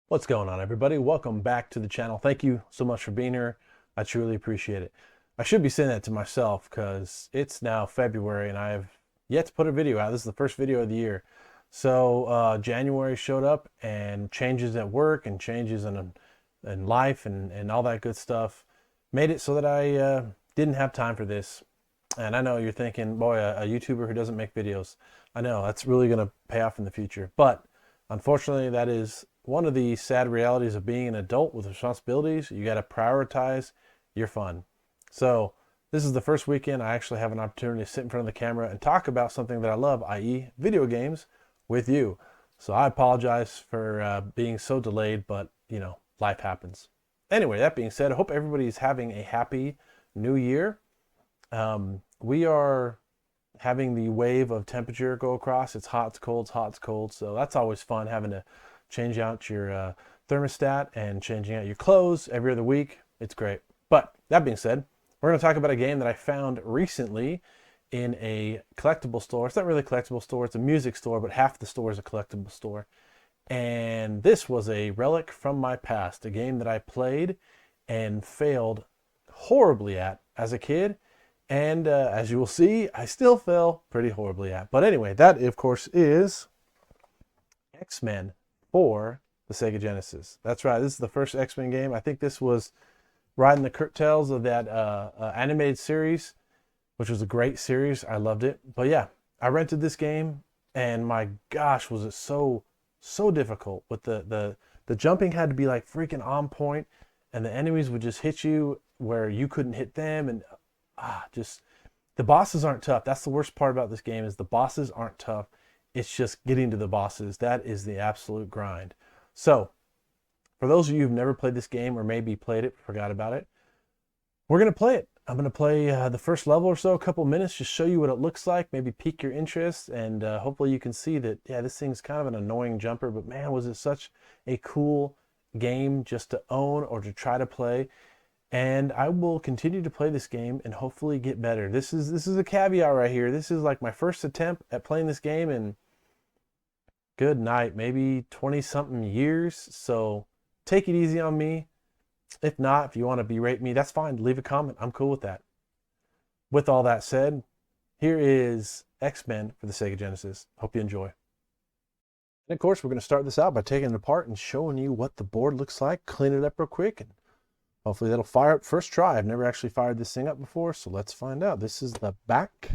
What's going on, everybody? Welcome back to the channel. Thank you so much for being here. I truly appreciate it. I should be saying that to myself because it's now February and I have yet to put a video out. This is the first video of the year. So January showed up, and changes at work and changes in life and all that good stuff made it so that I didn't have time for this. And I know you're thinking, boy, a YouTuber who doesn't make videos. I know that's really going to pay off in the future. But unfortunately, that is one of the sad realities of being an adult with responsibilities. You got to prioritize your fun. So this is the first weekend I actually have an opportunity to sit in front of the camera and talk about something that I love, i.e. video games, with you. So I apologize for being so delayed, but you know, life happens. Anyway, that being said, I hope everybody's having a happy new year. We are having the wave of temperature go across. It's hot, it's cold, it's hot, it's cold. So that's always fun, having to change out your thermostat and changing out your clothes every other week. It's great. But that being said, we're going to talk about a game that I found recently in a collectible store. It's not really a collectible store, it's a music store, but half the store is a collectible store. And this was a relic from my past, a game that I played and failed horribly at as a kid. And as you will see, I still fail pretty horribly at. But anyway, that of course is X-Men for the Sega Genesis. That's right, this is the first X-Men game. I think this was riding the curtails of that animated series, which was a great series. I loved it. But yeah, I rented this game, and my gosh, was it so difficult. With the jumping had to be like freaking on point, and the enemies would just hit you where you couldn't hit them, and just the bosses aren't tough. That's the worst part about this game, is the bosses aren't tough. It's just getting to the bosses. That is the absolute grind. So for those of you who've never played this game, or maybe played it, forgot about it, we're going to play it. I'm going to play the first level or so, a couple minutes, just show you what it looks like, maybe pique your interest, and hopefully you can see that, yeah, this thing's kind of an annoying jumper, but man, was it such a cool game just to own or to try to play. And I will continue to play this game and hopefully get better. This is a caveat right here. This is like my first attempt at playing this game in, good night, maybe 20-something years. So take it easy on me. If not, if you want to berate me, that's fine. Leave a comment. I'm cool with that. With all that said, here is X-Men for the Sega Genesis. Hope you enjoy. And of course, we're going to start this out by taking it apart and showing you what the board looks like, clean it up real quick, and hopefully that'll fire up first try. I've never actually fired this thing up before, so let's find out. This is the back.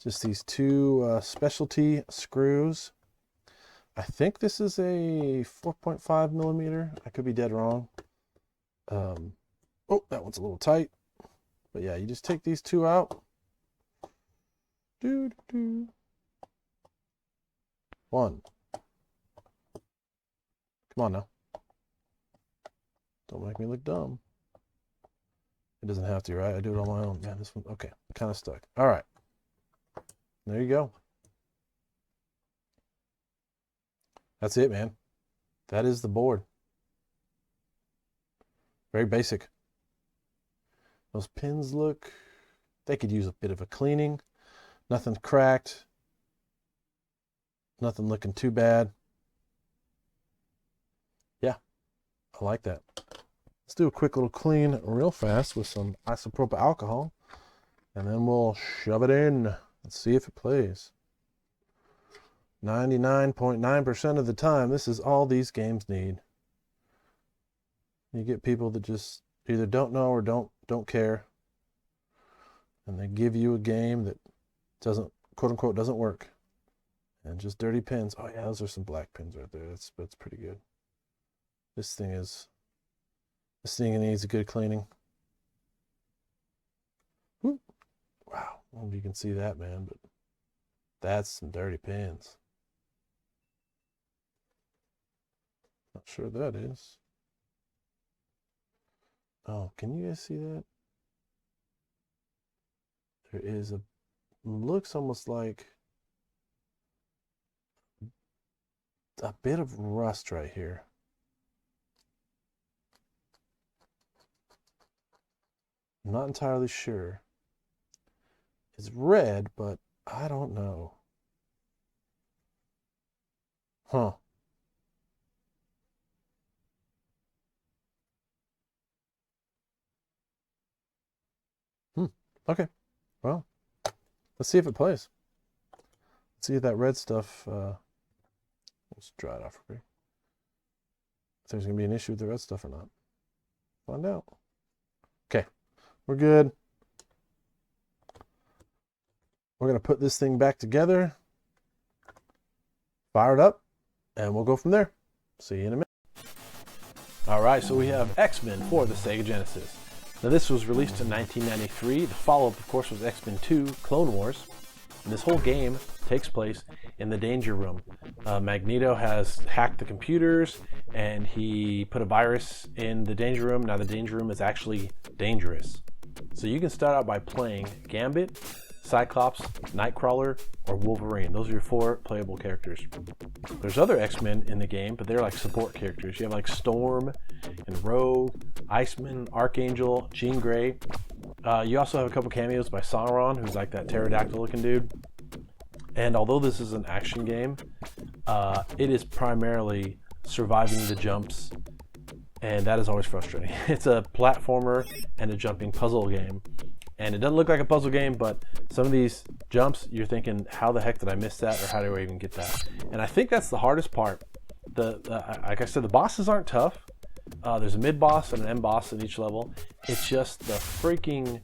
Just these two specialty screws. I think this is a 4.5 millimeter. I could be dead wrong. Oh, that one's a little tight. But yeah, you just take these two out. One. Come on now. Don't make me look dumb. It doesn't have to, right? I do it on my own. Yeah, this one, okay, kind of stuck. All right. There you go. That's it, man. That is the board. Very basic. Those pins look, they could use a bit of a cleaning. Nothing cracked. Nothing looking too bad. Yeah, I like that. Let's do a quick little clean real fast with some isopropyl alcohol, and then we'll shove it in. Let's see if it plays. 99.9% of the time, this is all these games need. You get people that just either don't know or don't care, and they give you a game that doesn't, quote unquote, doesn't work, and just dirty pins. Oh yeah, those are some black pins right there. That's pretty good. This thing needs a good cleaning. Woo. Wow, I don't know if you can see that, man, but that's some dirty pins. Not sure that is. Oh, can you guys see that? There is a, looks almost like a bit of rust right here. I'm not entirely sure. It's red, but I don't know. Huh. Okay. Well, let's see if it plays. Let's see if that red stuff, let's dry it off real quick. If there's going to be an issue with the red stuff or not. Find out. Okay. We're good. We're going to put this thing back together, fire it up, and we'll go from there. See you in a minute. All right, so we have X-Men for the Sega Genesis. Now this was released in 1993. The follow-up, of course, was X-Men 2, Clone Wars. And this whole game takes place in the Danger Room. Magneto has hacked the computers, and he put a virus in the Danger Room. Now the Danger Room is actually dangerous. So you can start out by playing Gambit, Cyclops, Nightcrawler, or Wolverine. Those are your 4 playable characters. There's other X-Men in the game, but they're like support characters. You have like Storm and Rogue, Iceman, Archangel, Jean Grey. You also have a couple cameos by Sauron, who's like that pterodactyl looking dude. And although this is an action game, it is primarily surviving the jumps, and that is always frustrating. It's a platformer and a jumping puzzle game. And it doesn't look like a puzzle game, but some of these jumps, you're thinking, how the heck did I miss that, or how do I even get that? And I think that's the hardest part. Like I said, the bosses aren't tough. There's a mid-boss and an end boss in each level. It's just the freaking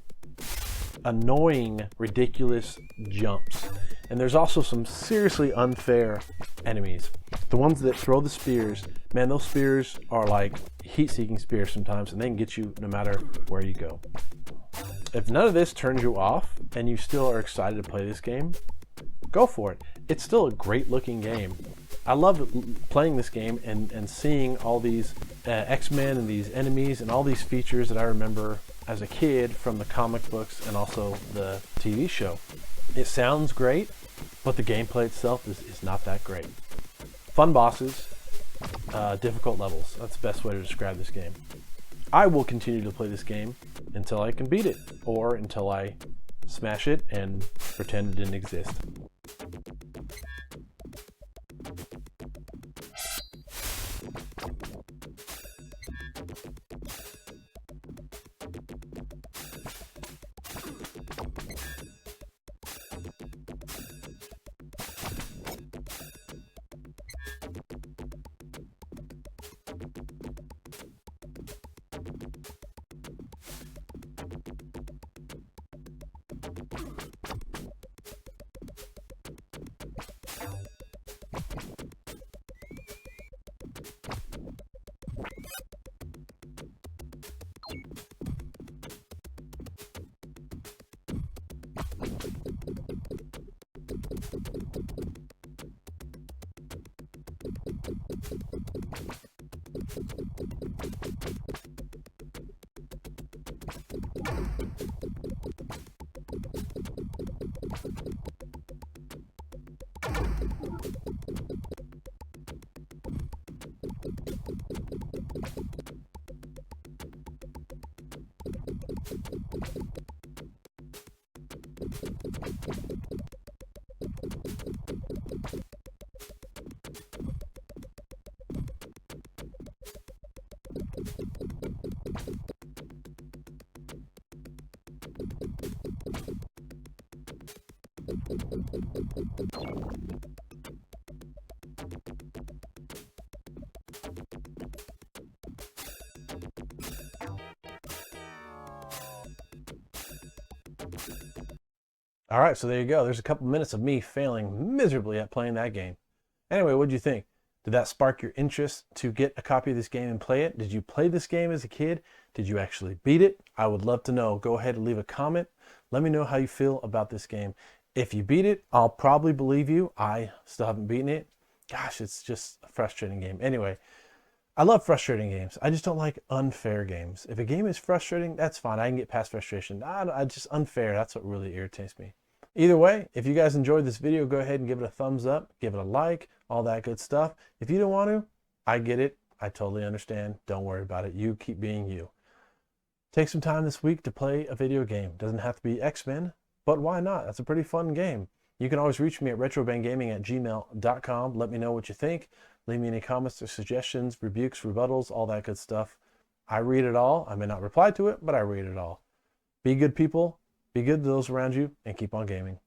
annoying, ridiculous jumps. And there's also some seriously unfair enemies. The ones that throw the spears, man, those spears are like heat-seeking spears sometimes, and they can get you no matter where you go. If none of this turns you off and you still are excited to play this game, go for it. It's still a great looking game. I love playing this game and seeing all these X-Men and these enemies and all these features that I remember as a kid from the comic books and also the TV show. It sounds great, but the gameplay itself is not that great. Fun bosses, difficult levels. That's the best way to describe this game. I will continue to play this game until I can beat it, or until I smash it and pretend it didn't exist. All right, so there you go. There's a couple minutes of me failing miserably at playing that game. Anyway, what'd you think? Did that spark your interest to get a copy of this game and play it? Did you play this game as a kid? Did you actually beat it? I would love to know. Go ahead and leave a comment. Let me know how you feel about this game. If you beat it, I'll probably believe you. I still haven't beaten it. Gosh, it's just a frustrating game. Anyway, I love frustrating games. I just don't like unfair games. If a game is frustrating, that's fine. I can get past frustration. I just unfair. That's what really irritates me. Either way, if you guys enjoyed this video, go ahead and give it a thumbs up, give it a like, all that good stuff. If you don't want to, I get it. I totally understand. Don't worry about it. You keep being you. Take some time this week to play a video game. Doesn't have to be X-Men, but why not? That's a pretty fun game. You can always reach me at retrobengaming@gmail.com. Let me know what you think. Leave me any comments or suggestions, rebukes, rebuttals, all that good stuff. I read it all. I may not reply to it, but I read it all. Be good people, be good to those around you, and keep on gaming.